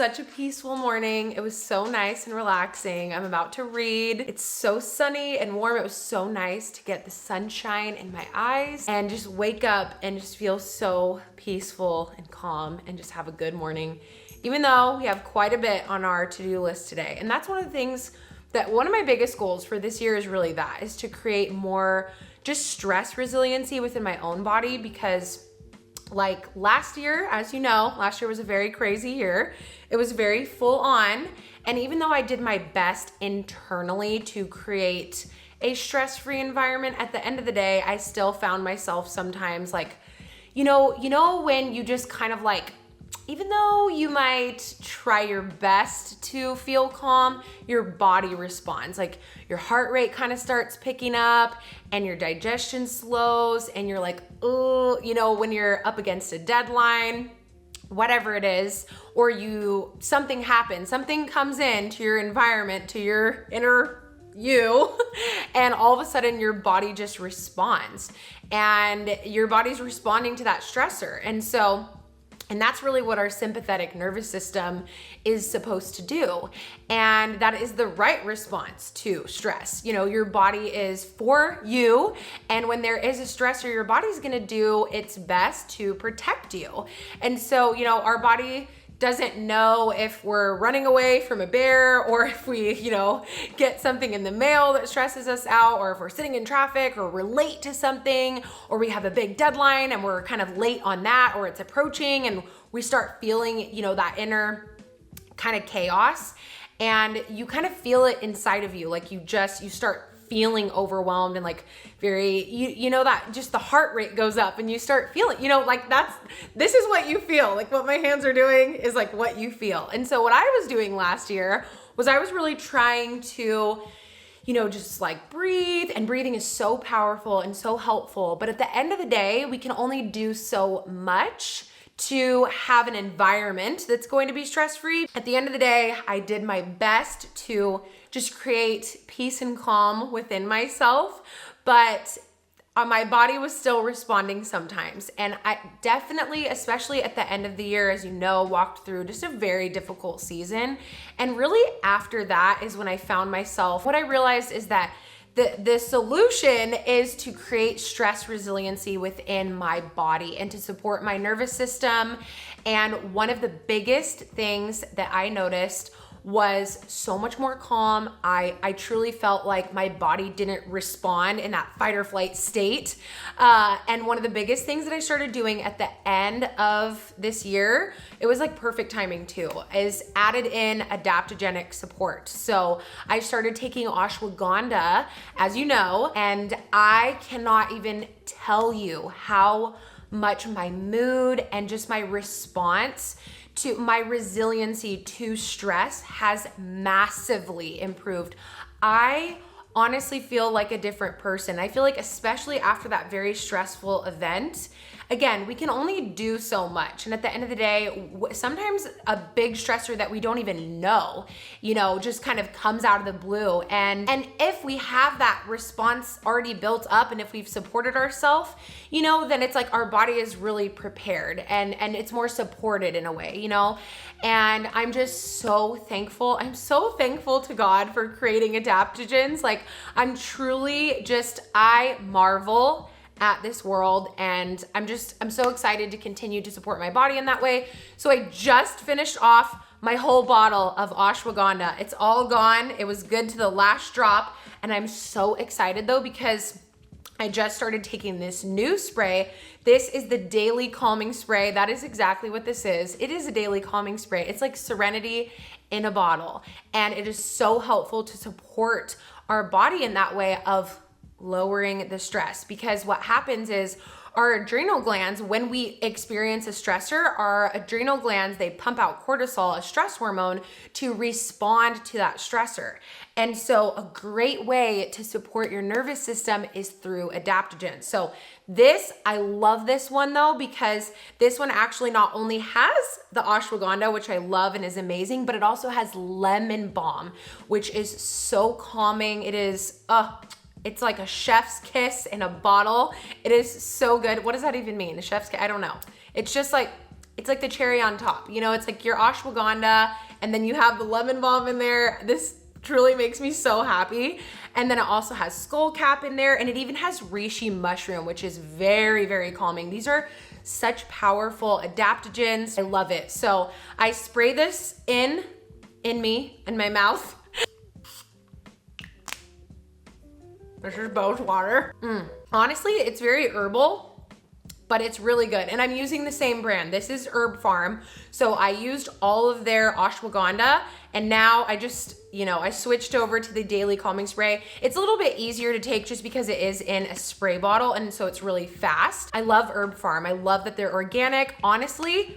such a peaceful morning. It was so nice and relaxing. I'm about to read. It's so sunny and warm. It was so nice to get the sunshine in my eyes and just wake up and just feel so peaceful and calm and just have a good morning, even though we have quite a bit on our to-do list today. And that's one of the things that one of my biggest goals for this year is really that, is to create more just stress resiliency within my own body, because like last year, as you know, last year was a very crazy year. It was very full on. And even though I did my best internally to create a stress-free environment, at the end of the day, I still found myself sometimes like, you know, when you just kind of like, even though you might try your best to feel calm, your body responds. Like your heart rate kind of starts picking up and your digestion slows and you're like, oh, you know, when you're up against a deadline, whatever it is, or something happens, something comes into your environment, to your inner you, and all of a sudden your body just responds and your body's responding to that stressor. And that's really what our sympathetic nervous system is supposed to do. And that is the right response to stress. You know, your body is for you. And when there is a stressor, your body's gonna do its best to protect you. And so, you know, our body doesn't know if we're running away from a bear, or if we, you know, get something in the mail that stresses us out, or if we're sitting in traffic, or we're late to something, or we have a big deadline and we're kind of late on that, or it's approaching and we start feeling, you know, that inner kind of chaos, and you kind of feel it inside of you. Like you start feeling overwhelmed and like very, you know, that just the heart rate goes up and you start feeling, you know, like this is what you feel. Like what my hands are doing is like what you feel. And so what I was doing last year was I was really trying to, you know, just like breathe, and breathing is so powerful and so helpful. But at the end of the day, we can only do so much to have an environment that's going to be stress-free. At the end of the day, I did my best to just create peace and calm within myself, but my body was still responding sometimes. And I definitely, especially at the end of the year, as you know, walked through just a very difficult season. And really after that is when I found myself, what I realized is that the solution is to create stress resiliency within my body and to support my nervous system. And one of the biggest things that I noticed was so much more calm. I truly felt like my body didn't respond in that fight or flight state. And one of the biggest things that I started doing at the end of this year, it was like perfect timing too, is added in adaptogenic support. So I started taking ashwagandha, as you know, and I cannot even tell you how much my mood and just my response to my resiliency to stress has massively improved. I honestly feel like a different person. I feel like, especially after that very stressful event, again, we can only do so much. And at the end of the day, sometimes a big stressor that we don't even know, you know, just kind of comes out of the blue. And if we have that response already built up, and if we've supported ourselves, you know, then it's like our body is really prepared and it's more supported in a way, you know? And I'm just so thankful. I'm so thankful to God for creating adaptogens. Like I'm truly just, I marvel at this world, and I'm so excited to continue to support my body in that way. So I just finished off my whole bottle of ashwagandha. It's all gone. It was good to the last drop. And I'm so excited though, because I just started taking this new spray. This is the daily calming spray. That is exactly what this is. It is a daily calming spray. It's like Serenity in a bottle. And it is so helpful to support our body in that way of lowering the stress, because what happens is our adrenal glands, when we experience a stressor, our adrenal glands, they pump out cortisol, a stress hormone, to respond to that stressor. And so a great way to support your nervous system is through adaptogens. So I love this one though, because this one actually not only has the ashwagandha, which I love and is amazing, but it also has lemon balm, which is so calming. It is, it's like a chef's kiss in a bottle. It is so good. What does that even mean? A chef's kiss? I don't know. It's just like, it's like the cherry on top. You know, it's like your ashwagandha and then you have the lemon balm in there. This truly makes me so happy. And then it also has skullcap in there, and it even has reishi mushroom, which is very, very calming. These are such powerful adaptogens. I love it. So I spray this in my mouth. This is both water. Honestly, it's very herbal, but it's really good. And I'm using the same brand. This is Herb Farm. So I used all of their ashwagandha, and now I just, you know, I switched over to the daily calming spray. It's a little bit easier to take just because it is in a spray bottle, and so it's really fast. I love Herb Farm. I love that they're organic. Honestly,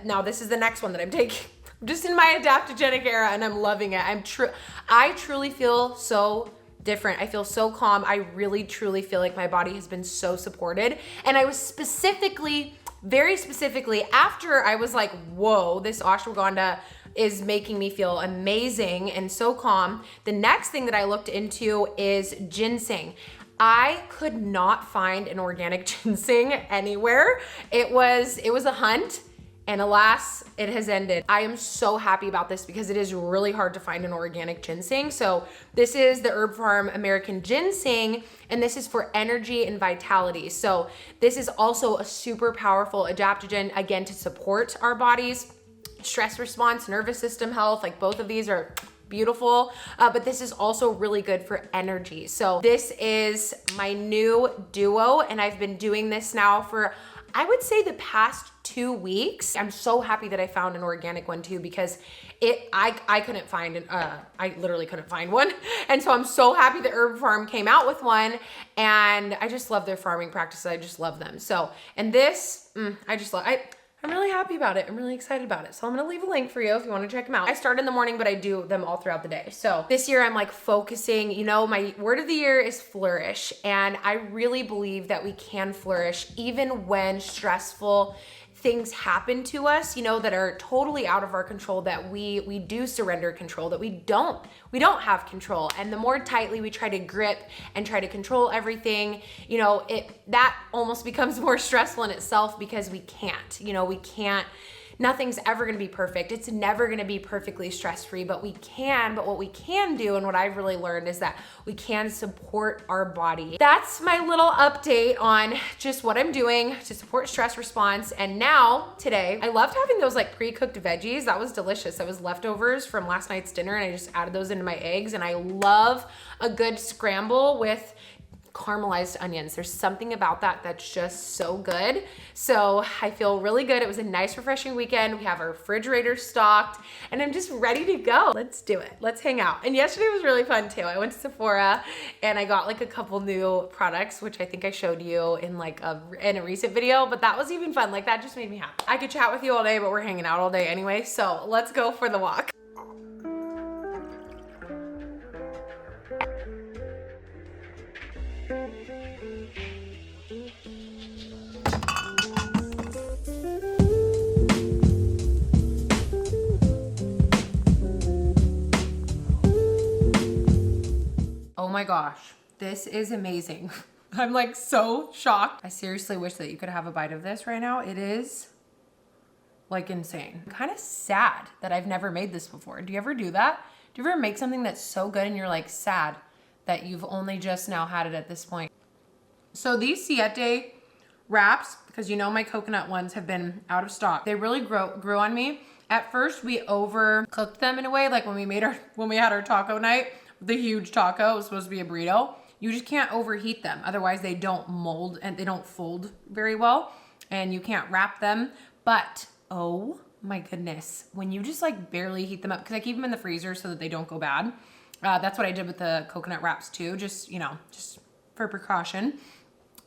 now this is the next one that I'm taking. I'm just in my adaptogenic era and I'm loving it. I truly feel so different. I feel so calm. I really truly feel like my body has been so supported. And I was very specifically, after I was like, whoa, this ashwagandha is making me feel amazing and so calm. The next thing that I looked into is ginseng. I could not find an organic ginseng anywhere. It was a hunt. And alas, it has ended. I am so happy about this because it is really hard to find an organic ginseng. So this is the Herb Farm American Ginseng, and this is for energy and vitality. So this is also a super powerful adaptogen, again, to support our body's stress response, nervous system health. Like both of these are beautiful, but this is also really good for energy. So this is my new duo, and I've been doing this now for, I would say, the past 2 weeks. I'm so happy that I found an organic one too, because I couldn't find I literally couldn't find one. And so I'm so happy that Herb Farm came out with one, and I just love their farming practices. I just love them. So, and this, I'm really happy about it. I'm really excited about it. So I'm gonna leave a link for you if you wanna check them out. I start in the morning, but I do them all throughout the day. So this year I'm like focusing, you know, my word of the year is flourish. And I really believe that we can flourish even when stressful things happen to us, you know, that are totally out of our control, that we do surrender control, that we don't have control. And the more tightly we try to grip and try to control everything, you know, that almost becomes more stressful in itself, because we can't, you know, nothing's ever gonna be perfect. It's never gonna be perfectly stress-free, but what we can do, and what I've really learned, is that we can support our body. That's my little update on just what I'm doing to support stress response. And now, today, I loved having those like pre-cooked veggies. That was delicious. That was leftovers from last night's dinner, and I just added those into my eggs. And I love a good scramble with caramelized onions. There's something about that that's just so good. So I feel really good. It was a nice, refreshing weekend. We have our refrigerator stocked, and I'm just ready to go. Let's do it. Let's hang out. And yesterday was really fun too. I went to Sephora and I got like a couple new products, which I think I showed you in in a recent video, but that was even fun. Like that just made me happy. I could chat with you all day, but we're hanging out all day anyway. So let's go for the walk. Oh my gosh, this is amazing. I'm like so shocked. I seriously wish that you could have a bite of this right now. It is like insane. I'm kind of sad that I've never made this before. Do you ever do that? Do you ever make something that's so good and you're like sad that you've only just now had it at this point? So these Siete Wraps, because you know my coconut ones have been out of stock, they really grew on me. At first we overcooked them in a way, like when we had our taco night, the huge taco, it was supposed to be a burrito. You just can't overheat them. Otherwise they don't mold and they don't fold very well, and you can't wrap them. But oh my goodness, when you just like barely heat them up, because I keep them in the freezer so that they don't go bad. That's what I did with the coconut wraps too, just, you know, just for precaution.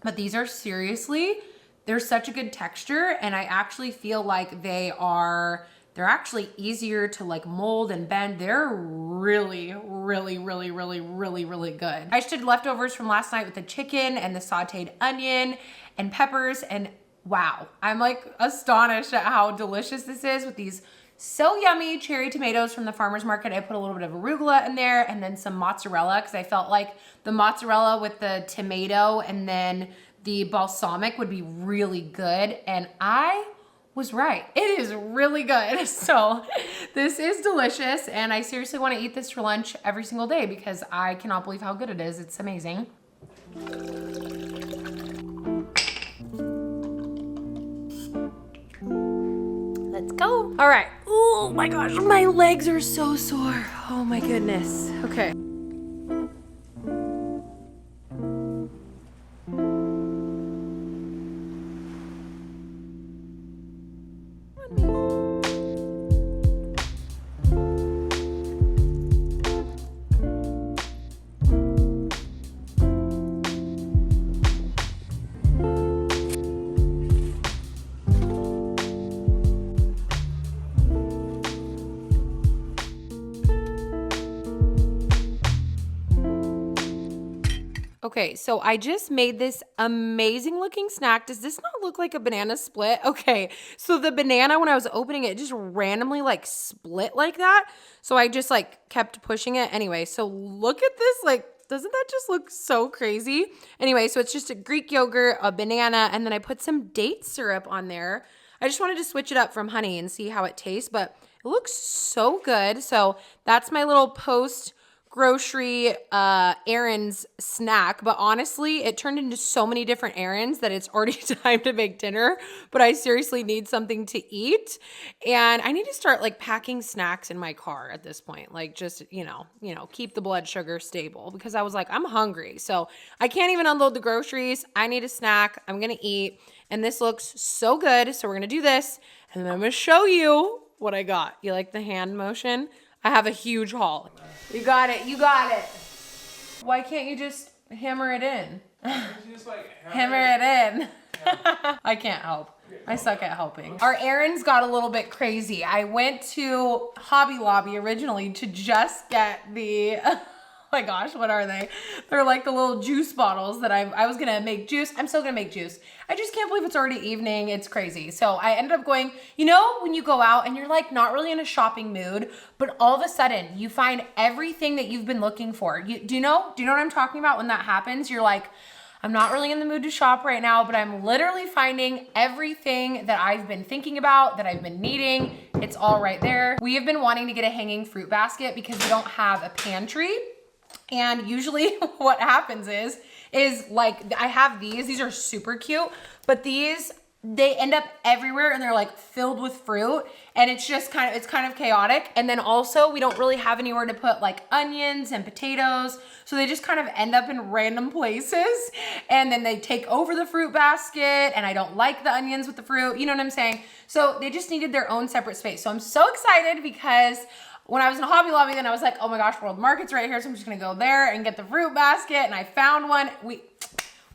But these are seriously, they're such a good texture, and I actually feel like they're actually easier to like mold and bend. They're really, really, really, really, really, really good. I just did leftovers from last night with the chicken and the sauteed onion and peppers, and wow, I'm like astonished at how delicious this is with these so yummy cherry tomatoes from the farmer's market. I put a little bit of arugula in there and then some mozzarella, because I felt like the mozzarella with the tomato and then the balsamic would be really good. And I was right. It is really good. So this is delicious, and I seriously want to eat this for lunch every single day because I cannot believe how good it is. It's amazing. Let's go. All right. Oh my gosh, my legs are so sore. Oh my goodness. Okay. Okay, so I just made this amazing looking snack. Does this not look like a banana split? Okay, so the banana, when I was opening it, just randomly like split like that. So I just like kept pushing it. Anyway, so look at this, like, doesn't that just look so crazy? Anyway, so it's just a Greek yogurt, a banana, and then I put some date syrup on there. I just wanted to switch it up from honey and see how it tastes, but it looks so good. So that's my little post grocery errands snack, but honestly it turned into so many different errands that it's already time to make dinner, but I seriously need something to eat, and I need to start like packing snacks in my car at this point, like just you know keep the blood sugar stable, because I was like, I'm hungry, so I can't even unload the groceries. I need a snack. I'm gonna eat, and this looks so good, so we're gonna do this, and then I'm gonna show you what I got. You like the hand motion? I have a huge haul. You got it. You got it. Why can't you just hammer it in? Just like hammer it in. Yeah. I can't help. I suck at helping. Our errands got a little bit crazy. I went to Hobby Lobby originally to just get the... Oh my gosh, what are they? They're like the little juice bottles that I was gonna make juice. I'm still gonna make juice. I just can't believe it's already evening. It's crazy. So I ended up going, you know, when you go out and you're like not really in a shopping mood, but all of a sudden you find everything that you've been looking for. Do you know what I'm talking about when that happens? You're like, I'm not really in the mood to shop right now, but I'm literally finding everything that I've been thinking about, that I've been needing. It's all right there. We have been wanting to get a hanging fruit basket because we don't have a pantry. And usually what happens is like, I have these are super cute, but these, they end up everywhere and they're like filled with fruit, and it's just kind of chaotic. And then also we don't really have anywhere to put like onions and potatoes. So they just kind of end up in random places, and then they take over the fruit basket, and I don't like the onions with the fruit. You know what I'm saying? So they just needed their own separate space. So I'm so excited because when I was in Hobby Lobby, then I was like, oh my gosh, World Market's right here, so I'm just gonna go there and get the fruit basket, and I found one.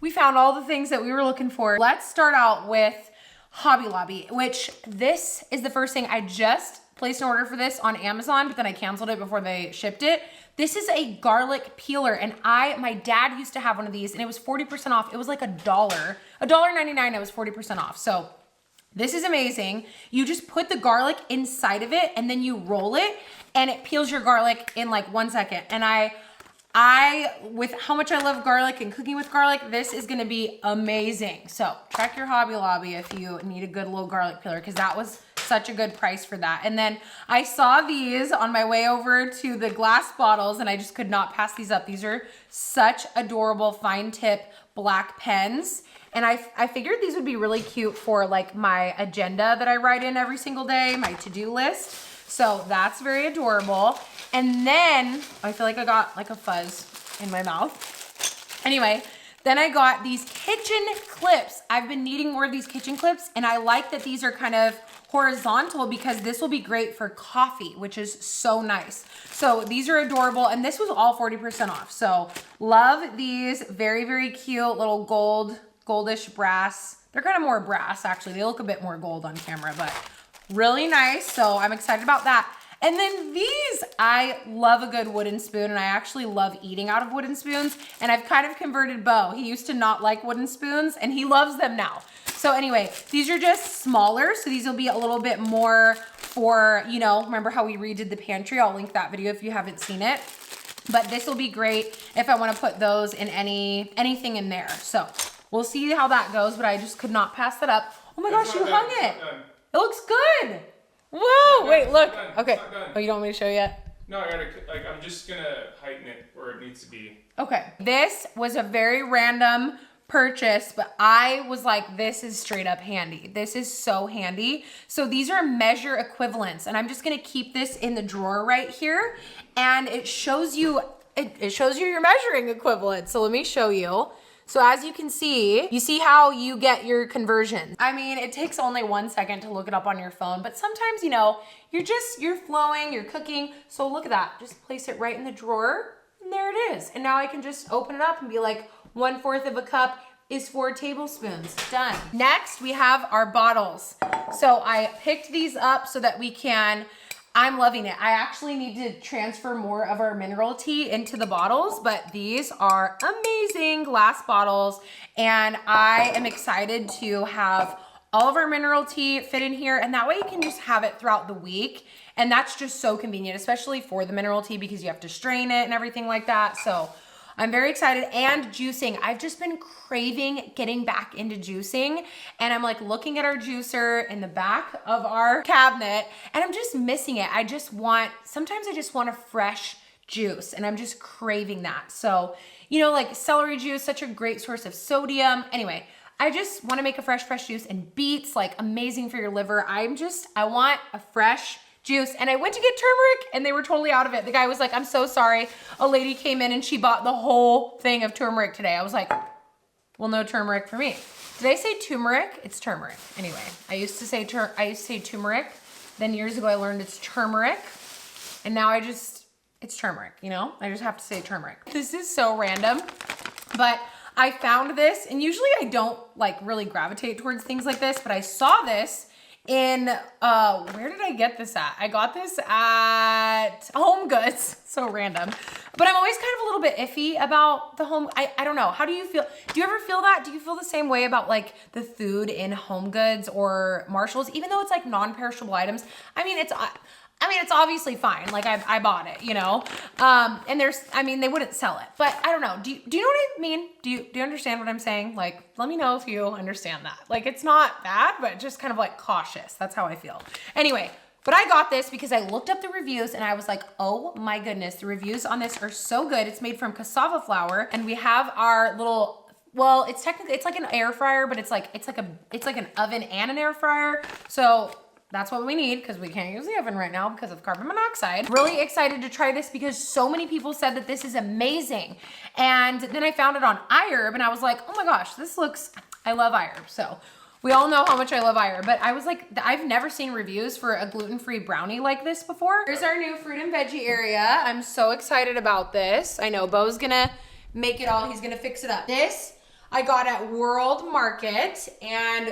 We found all the things that we were looking for. Let's start out with Hobby Lobby, which this is the first thing. I just placed an order for this on Amazon, but then I canceled it before they shipped it. This is a garlic peeler, and my dad used to have one of these, and it was 40% off. It was like $1.99, it was 40% off. So this is amazing. You just put the garlic inside of it, and then you roll it, and it peels your garlic in like 1 second. And with how much I love garlic and cooking with garlic, this is gonna be amazing. So check your Hobby Lobby if you need a good little garlic peeler, because that was such a good price for that. And then I saw these on my way over to the glass bottles, and I just could not pass these up. These are such adorable fine tip black pens. And I figured these would be really cute for like my agenda that I write in every single day, my to-do list. So that's very adorable. And then I feel like I got like a fuzz in my mouth. Anyway, then I got these kitchen clips. I've been needing more of these kitchen clips, and I like that these are kind of horizontal because this will be great for coffee, which is so nice. So these are adorable, and this was all 40% off. So love these. Very, very cute little goldish brass. They're kind of more brass, actually. They look a bit more gold on camera, but really nice. So I'm excited about that. And then these, I love a good wooden spoon, and I actually love eating out of wooden spoons. And I've kind of converted Bo. He used to not like wooden spoons, and he loves them now. So anyway, these are just smaller. So these will be a little bit more for, you know, remember how we redid the pantry? I'll link that video if you haven't seen it. But this will be great if I want to put those in anything in there. So we'll see how that goes, but I just could not pass that up. Oh my gosh, you hung it. It looks good. Whoa, wait, look. Okay. Oh, you don't want me to show you yet? No, I gotta, like, I'm just gonna heighten it where it needs to be. Okay. This was a very random purchase, but I was like, this is straight up handy. This is so handy. So these are measure equivalents, and I'm just gonna keep this in the drawer right here, and it shows you, it shows you your measuring equivalent. So let me show you. So as you can see, you see how you get your conversion. I mean, it takes only 1 second to look it up on your phone, but sometimes, you know, you're flowing, you're cooking. So look at that, just place it right in the drawer, and there it is. And now I can just open it up and be like, 1/4 of a cup is 4 tablespoons, done. Next, we have our bottles. So I picked these up so that we can, I'm loving it. I actually need to transfer more of our mineral tea into the bottles, but these are amazing glass bottles, and I am excited to have all of our mineral tea fit in here, and that way you can just have it throughout the week, and that's just so convenient, especially for the mineral tea because you have to strain it and everything like that. So I'm very excited. And juicing. I've just been craving getting back into juicing, and I'm like looking at our juicer in the back of our cabinet, and I'm just missing it. Sometimes I just want a fresh juice, and I'm just craving that. So, you know, like celery juice, such a great source of sodium. Anyway, I just want to make a fresh juice, and beets, like amazing for your liver. I want a fresh juice, and I went to get turmeric and they were totally out of it. The guy was like, I'm so sorry. A lady came in and she bought the whole thing of turmeric today. I was like, well, no turmeric for me. Did I say turmeric? It's turmeric. Anyway, I used to say turmeric. Then years ago I learned it's turmeric, and now it's turmeric, you know? I just have to say turmeric. This is so random, but I found this, and usually I don't like really gravitate towards things like this, but I saw this in, where did I get this at? I got this at Home Goods. So random. But I'm always kind of a little bit iffy about the home. I don't know. How do you feel? Do you ever feel that? Do you feel the same way about like the food in Home Goods or Marshalls, even though it's like non-perishable items? I mean, it's obviously fine. Like I bought it, you know? And they wouldn't sell it, but I don't know. Do you know what I mean? Do you understand what I'm saying? Like, let me know if you understand that. Like, it's not bad, but just kind of like cautious. That's how I feel. Anyway, but I got this because I looked up the reviews and I was like, oh my goodness, the reviews on this are so good. It's made from cassava flour, and we have our little, well, it's like an air fryer, but it's like an oven and an air fryer. So that's what we need because we can't use the oven right now because of carbon monoxide. Really excited to try this because so many people said that this is amazing. And then I found it on iHerb and I was like, oh my gosh, I love iHerb. So we all know how much I love iHerb, but I was like, I've never seen reviews for a gluten-free brownie like this before. Here's our new fruit and veggie area. I'm so excited about this. I know Bo's gonna make it all, he's gonna fix it up. This I got at World Market, and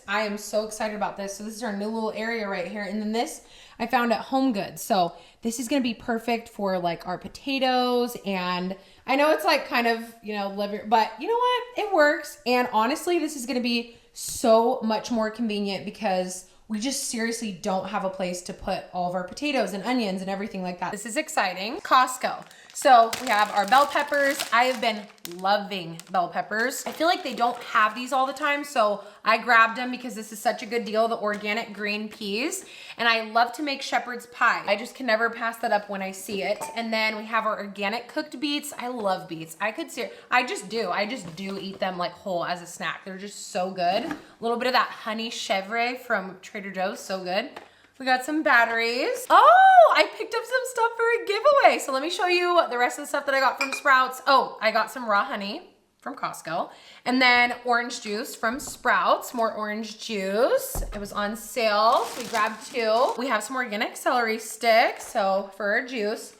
I am so excited about this. So this is our new little area right here. And then this I found at Home Goods. So this is gonna be perfect for like our potatoes, and I know it's like kind of, you know, liver, but you know what? It works. And honestly, this is gonna be so much more convenient because we just seriously don't have a place to put all of our potatoes and onions and everything like that. This is exciting. Costco. So we have our bell peppers. I have been loving bell peppers. I feel like they don't have these all the time, so I grabbed them because this is such a good deal, the organic green peas. And I love to make shepherd's pie. I just can never pass that up when I see it. And then we have our organic cooked beets. I love beets. I just do eat them like whole as a snack. They're just so good. A little bit of that honey chèvre from Trader Joe's, so good. We got some batteries. Oh, I picked up some stuff for a giveaway. So let me show you the rest of the stuff that I got from Sprouts. Oh, I got some raw honey from Costco. And then orange juice from Sprouts, more orange juice. It was on sale, so we grabbed 2. We have some organic celery sticks, so for our juice.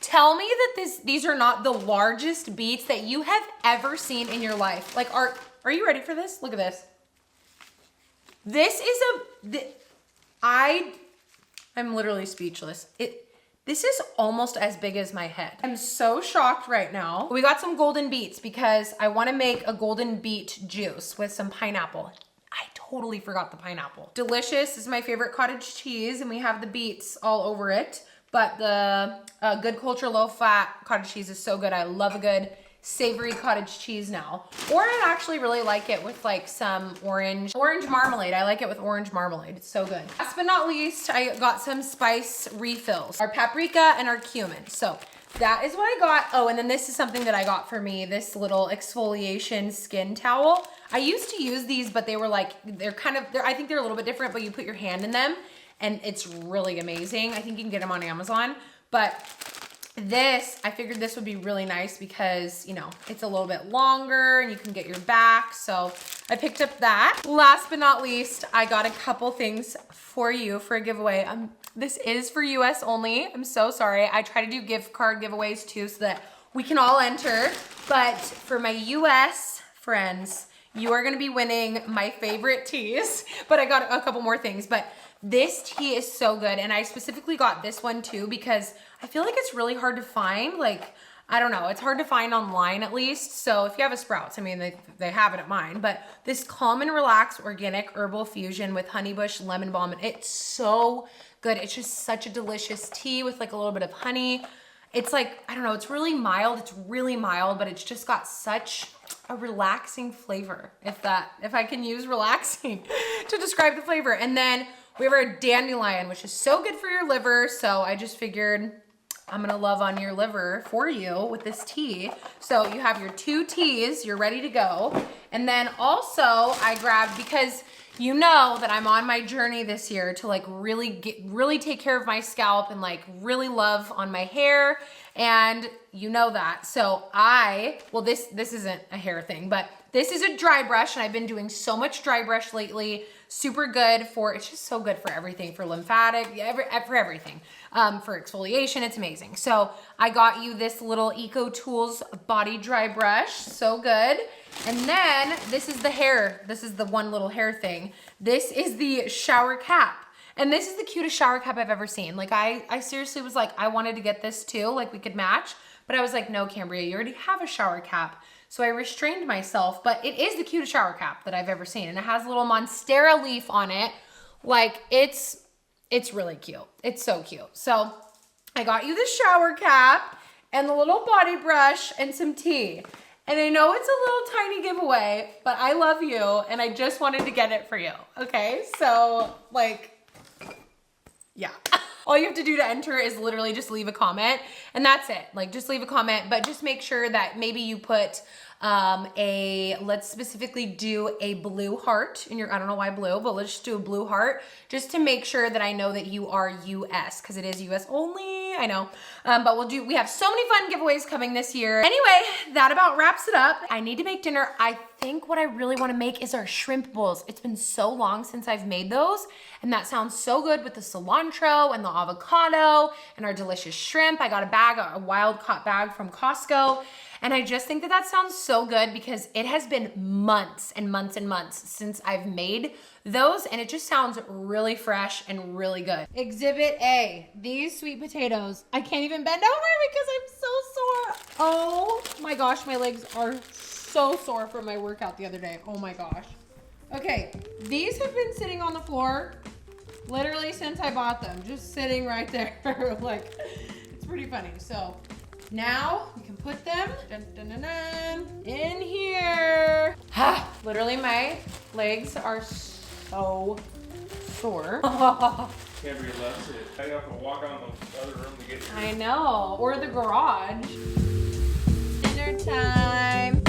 Tell me that these are not the largest beets that you have ever seen in your life. Like, are you ready for this? Look at this. This is I'm literally speechless. This is almost as big as my head. I'm so shocked right now. We got some golden beets because I want to make a golden beet juice with some pineapple. I totally forgot the pineapple. Delicious. This is my favorite cottage cheese, and we have the beets all over it. But the Good Culture low fat cottage cheese is so good. I love a good savory cottage cheese now. Or I actually really like it with like some orange marmalade. I like it with orange marmalade. It's so good. Last but not least, I got some spice refills. Our paprika and our cumin. So that is what I got. Oh, and then this is something that I got for me, this little exfoliation skin towel. I used to use these, but they were like, I think they're a little bit different, but you put your hand in them and it's really amazing. I think you can get them on Amazon, but this, I figured this would be really nice because, you know, it's a little bit longer and you can get your back. So I picked up that. Last but not least, I got a couple things for you for a giveaway. This is for US only. I'm so sorry. I try to do gift card giveaways too so that we can all enter. But for my US friends, you are gonna be winning my favorite teas. But I got a couple more things. But this tea is so good. And I specifically got this one too because I feel like it's really hard to find. Like, I don't know, it's hard to find online at least. So if you have a Sprouts, I mean, they have it at mine, but this Calm and Relax Organic Herbal Fusion with Honeybush Lemon Balm, it's so good. It's just such a delicious tea with like a little bit of honey. It's like, I don't know, it's really mild. It's really mild, but it's just got such a relaxing flavor, if I can use relaxing to describe the flavor. And then we have our dandelion, which is so good for your liver. So I just figured I'm gonna love on your liver for you with this tea. So you have your 2 teas, you're ready to go. And then also I grabbed, because you know that I'm on my journey this year to like really take care of my scalp and like really love on my hair. And you know that. So well, this isn't a hair thing, but this is a dry brush and I've been doing so much dry brush lately. Super good it's just so good for everything, for lymphatic, for everything. For exfoliation, it's amazing. So I got you this little Eco Tools body dry brush, so good. And then this is the hair. This is the one little hair thing. This is the shower cap. And this is the cutest shower cap I've ever seen. Like I seriously was like, I wanted to get this too, like we could match, but I was like, no, Cambria, you already have a shower cap. So I restrained myself, but it is the cutest shower cap that I've ever seen. And it has a little monstera leaf on it. Like it's really cute. It's so cute. So I got you the shower cap and the little body brush and some tea. And I know it's a little tiny giveaway, but I love you and I just wanted to get it for you. Okay, so like, yeah. All you have to do to enter is literally just leave a comment and that's it. Like just leave a comment, but just make sure that maybe you put let's specifically do a blue heart in your, I don't know why blue, but let's just do a blue heart just to make sure that I know that you are US, because it is US only, I know. But we have so many fun giveaways coming this year. Anyway, that about wraps it up. I need to make dinner. I think what I really want to make is our shrimp bowls. It's been so long since I've made those, and that sounds so good with the cilantro and the avocado and our delicious shrimp. I got a wild caught bag from Costco. And I just think that sounds so good because it has been months and months and months since I've made those, and it just sounds really fresh and really good. Exhibit A, these sweet potatoes. I can't even bend over because I'm so sore. Oh my gosh, my legs are so sore from my workout the other day. Oh my gosh. Okay, these have been sitting on the floor literally since I bought them, just sitting right there. Like, it's pretty funny. So now we can put them in here. Literally my legs are so sore. Cambria loves it. I have to walk out in the other room to get here. I know, or the garage. Dinner time.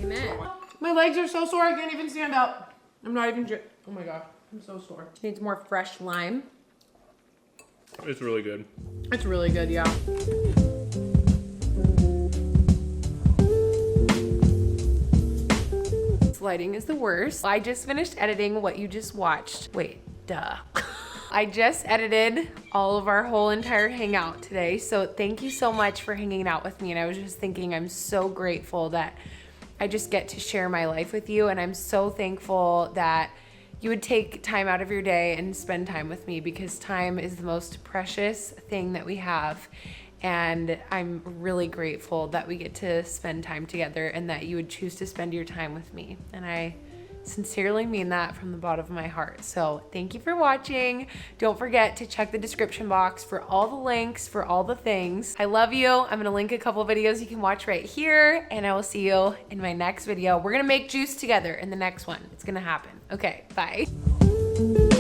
Amen. My legs are so sore I can't even stand up. I'm not even, oh my god, I'm so sore. Needs more fresh lime. It's really good. It's really good, yeah. This lighting is the worst. I just finished editing what you just watched. Wait, duh. I just edited all of our whole entire hangout today. So thank you so much for hanging out with me. And I was just thinking, I'm so grateful that I just get to share my life with you. And I'm so thankful that you would take time out of your day and spend time with me, because time is the most precious thing that we have. And I'm really grateful that we get to spend time together and that you would choose to spend your time with me. And I Sincerely mean that from the bottom of my heart. So thank you for watching. Don't forget to check the description box for all the links, for all the things. I love you. I'm gonna link a couple videos you can watch right here, and I will see you in my next video. We're gonna make juice together in the next one. It's gonna happen. Okay, bye.